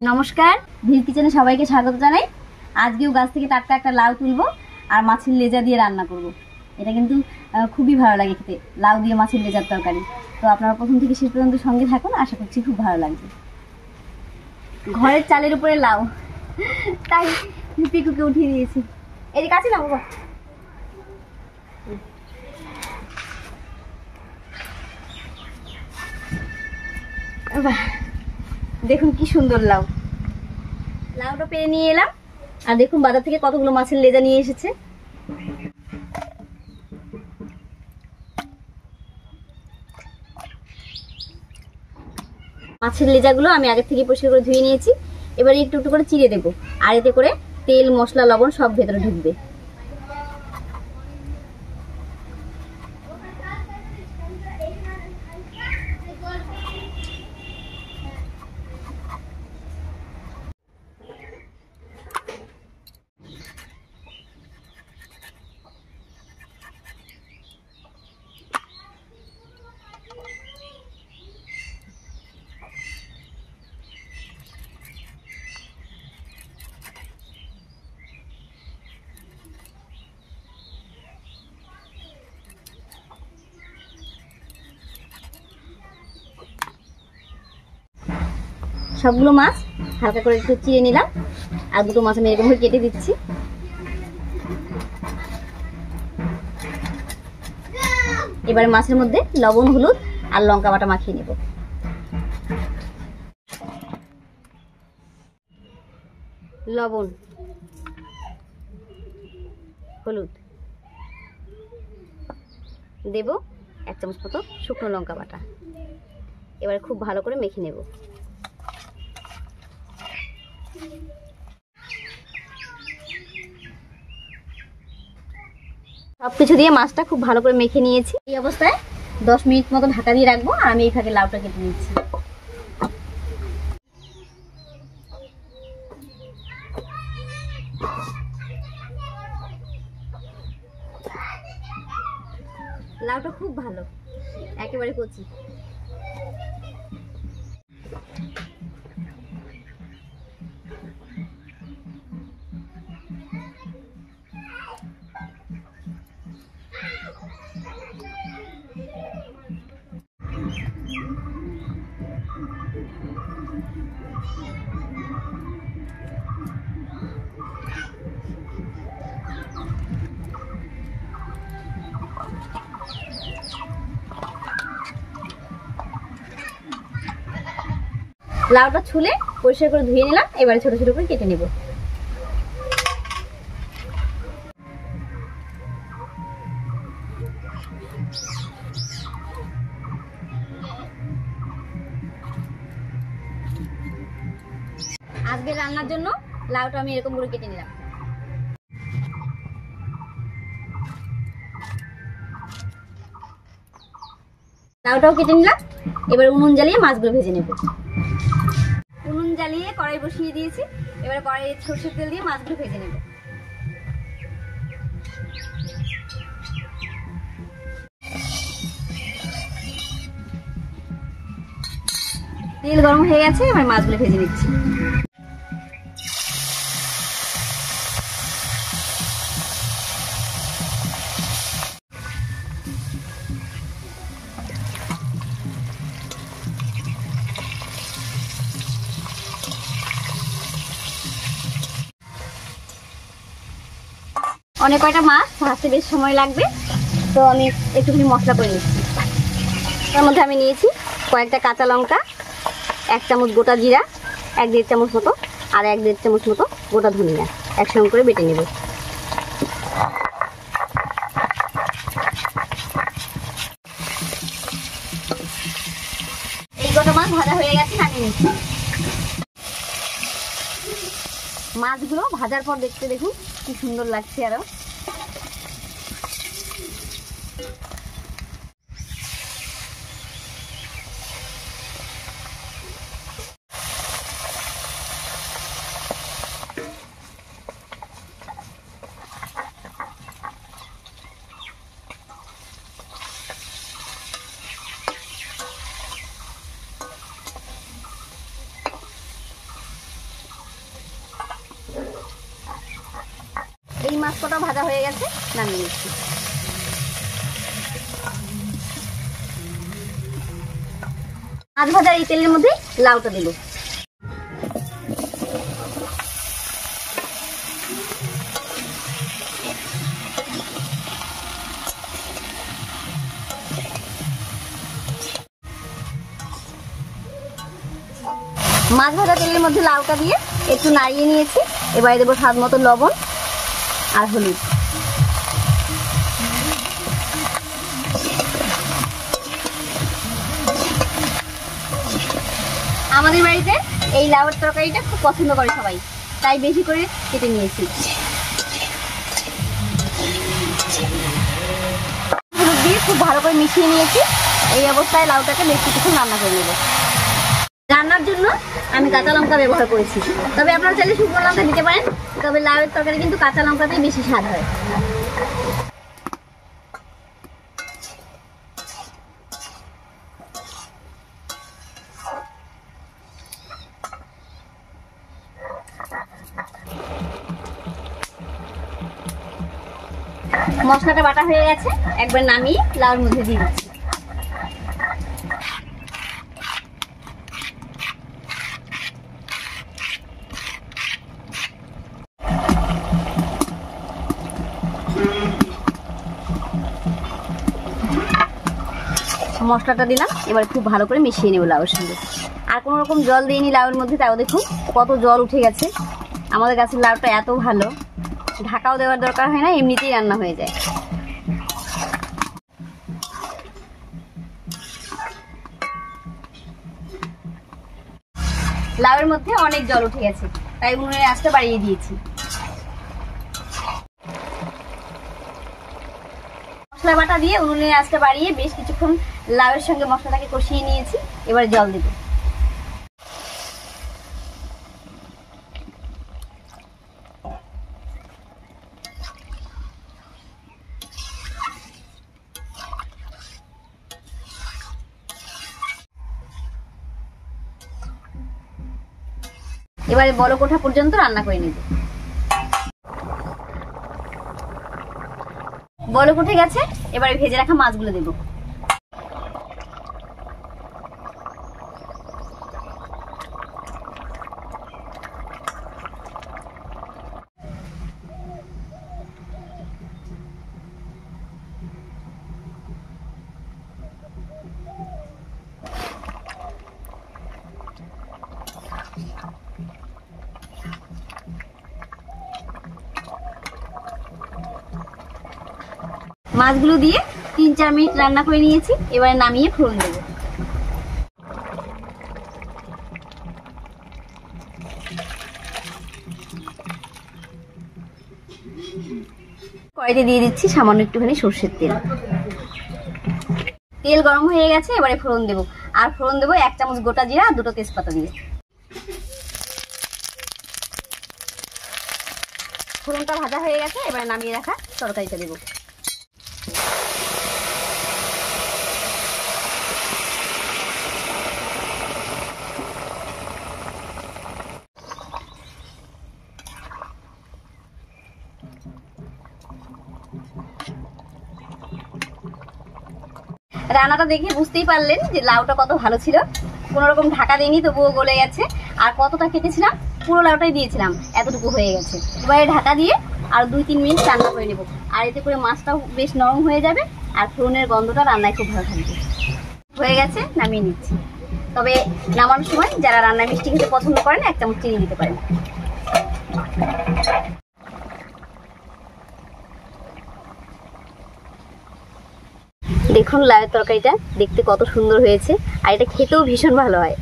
নমস্কার, ভিল কিচেনে সবাইকে স্বাগত জানাই। আজকেও গাছ থেকে টাটকা একটা লাউ তুলবো আর মাছের লেজা দিয়ে রান্না করব। এটা কিন্তু খুবই ভালো লাগে খেতে, লাউ দিয়ে মাছের লেজার তরকারি। তো আপনারা প্রথম থেকে শেষ পর্যন্ত সঙ্গে থাকুন, আশা করছি খুব ভালো লাগবে। ঘরের চালের উপরে লাউ, তাই পিকুকে উঠিয়ে দিয়েছি। এই যে কাছে না বাবা, দেখুন কি সুন্দর লাউ। লাউটা পেরে নিয়ে এলাম, আর দেখুন বাজার থেকে কতগুলো মাছের লেজা নিয়ে এসেছে। মাছের লেজাগুলো আমি আগে থেকে পরিষ্কার করে ধুয়ে নিয়েছি। এবারে একটু একটু করে চিড়ে দেবো, আর এতে করে তেল, মশলা, লবণ সব ভেতরে ঢুকবে। সবগুলো মাছ হালকা করে একটু চিড়ে নিলাম, আর দুটো মাছ আমি এরকম করে কেটে দিচ্ছি। এবারে মাছের মধ্যে লবণ, হলুদ আর লঙ্কা বাটা মাখিয়ে নেব। লবণ, হলুদ দেব, 1 চামচ মতো শুকনো লঙ্কা বাটা। এবারে খুব ভালো করে মেখে নেব। সবকিছু দিয়ে মাছটা খুব ভালো করে মেখে নিয়েছি। এই অবস্থায় 10 মিনিট মতো ঢাকা দিয়ে রাখবো, আর আমি এই ফাঁকে লাউটা কেটে নিচ্ছি। লাউটা খুব ভালো, একেবারে কচি। লাউটা ছুলে পরিষ্কার করে ধুয়ে নিলাম, এবারে ছোট ছোট করে কেটে নেব। আজকে রান্নার জন্য লাউটা আমি এরকম করে কেটে নিলাম। লাউটাও কেটে নিলাম, এবার উনুন জ্বালিয়ে মাছগুলো ভেজে নেব। উনুন জ্বালিয়ে কড়াই বসিয়ে দিয়েছি, এবারে কড়াইয়ে সরষের তেল দিয়ে মাছগুলো ভেজে নেব। তেল গরম হয়ে গেছে, এবার মাছগুলো ভেজে নিচ্ছি। অনেক কয়টা মাছ ভাজতে বেশ সময় লাগবে, তো আমি একটুখানি মশলা করে নিচ্ছি। তার মধ্যে আমি নিয়েছি কয়েকটা কাঁচা লঙ্কা, 1 চামচ গোটা জিরা, 1-1.5 চামচ মতো, আর 1-1.5 চামচ মতো গোটা ধনিয়া একসঙ্গে করে বেটে নেব। এই গোটা মাছ ভাজা হয়ে গেছে, নামিয়ে নিচ্ছি। মাছগুলো ভাজার পর দেখতে দেখুন কি সুন্দর লাগছে। আরো এই মাছ কটা ভাজা হয়ে গেছে, নামিয়ে নিচ্ছি। মাছ ভাজার এই তেলের মধ্যে লাউটা দেব। মাছ ভাজা তেলের মধ্যে লাউটা দিয়ে একটু নাড়িয়ে নিয়েছি। এবারে দেবো স্বাদ মতো লবণ আর হলুদ। আমাদের বাড়িতে এই লাউয়ের তরকারিটা খুব পছন্দ করে সবাই, তাই বেশি করে কেটে নিয়েছি। হলুদ দিয়ে খুব ভালো করে মিশিয়ে নিয়েছি। এই অবস্থায় লাউটাকে বেশ কিছুক্ষণ রান্না করে নেব। রান্নার জন্য আমি কাঁচা লঙ্কা ব্যবহার করেছি, তবে আপনারা চাইলে শুকনো লঙ্কা দিতে পারেন, তবে লাউয়ের তরকারি কিন্তু কাঁচা লঙ্কাতেই বেশি স্বাদ হয়। মশলাটা বাটা হয়ে গেছে, একবার নামিয়ে লাউর মধ্যে দিয়ে দিচ্ছি। মশলাটা দিলাম, এবার খুব ভালো করে মিশিয়ে নেব লাউয়ের সঙ্গে। আর কোনো রকম জল দিইনি লাউয়ের মধ্যে, তাও দেখুন কত জল উঠে গেছে। আমাদের গাছের লাউটা এত ভালো, ঢাকাও দেওয়ার দরকার হয় না, এমনিতেই রান্না হয়ে যায়। লাউয়ের মধ্যে অনেক জল উঠে গেছে, তাই উনুনের আঁচটা বাড়িয়ে দিয়েছি। মশলা বাটা দিয়ে উনুনের আঁচটা বাড়িয়ে বেশ কিছুক্ষণ লাউয়ের সঙ্গে মশলাটাকে কষিয়ে নিয়েছি। এবার জল দেব। এবারে বড় কোঠা পর্যন্ত রান্না করে নেব। বলক উঠে গেছে, এবারে ভেজে রাখা মাছগুলো দেব। মাছগুলো দিয়ে 3-4 মিনিট রান্না করে নিয়েছি। এবারে নামিয়ে ফোড়ন দেব। কড়াইতে দিয়ে দিচ্ছি সামান্য একটুখানি সরষের তেল। তেল গরম হয়ে গেছে, এবারে ফোড়ন দেব। আর ফোড়ন দেব 1 চামচ গোটা জিরা আর 2টো তেজপাতা দিয়ে। ফোড়নটা ভাজা হয়ে গেছে, এবারে নামিয়ে রাখা তরকারিটা দেব। রান্নাটা দেখে বুঝতেই পারলেন যে লাউটা কত ভালো ছিল। কোনো রকম ঢাকা দিইনি, তবুও গলে গেছে। আর কতটা কেটেছিলাম, পুরো লাউটাই দিয়েছিলাম, এতটুকু হয়ে গেছে। এবারে ঢাকা দিয়ে আর 2-3 মিনিট রান্না করে নেব। আর এতে করে মাছটাও বেশ নরম হয়ে যাবে, আর ফোড়নের গন্ধটা রান্নায় খুব ভালো থাকবে। হয়ে গেছে, নামিয়ে নিচ্ছি। তবে নামানোর সময় যারা রান্না মিষ্টি খেতে পছন্দ করেন 1 চামচ চিনি দিতে পারেন। দেখুন লাউয়ের তরকারিটা দেখতে কত সুন্দর হয়েছে, আর এটা খেতেও ভীষণ ভালো হয়।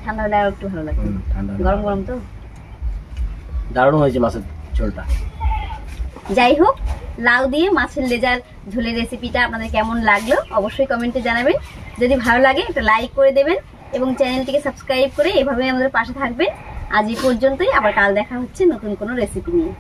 ঠান্ডা হলে আরো একটু ভালো লাগে, গরম গরম তো। দারুণ হয়েছে মাছের ঝোলটা। যাই হোক, লাউ দিয়ে মাছের লেজার ঝোলের রেসিপিটা আপনাদের কেমন লাগলো অবশ্যই কমেন্টে জানাবেন। যদি ভালো লাগে একটা লাইক করে দেবেন এবং চ্যানেলটিকে সাবস্ক্রাইব করে এভাবে আমাদের পাশে থাকবেন। আজ এই পর্যন্তই, আবার কাল দেখা হচ্ছে নতুন কোনো রেসিপি নিয়ে।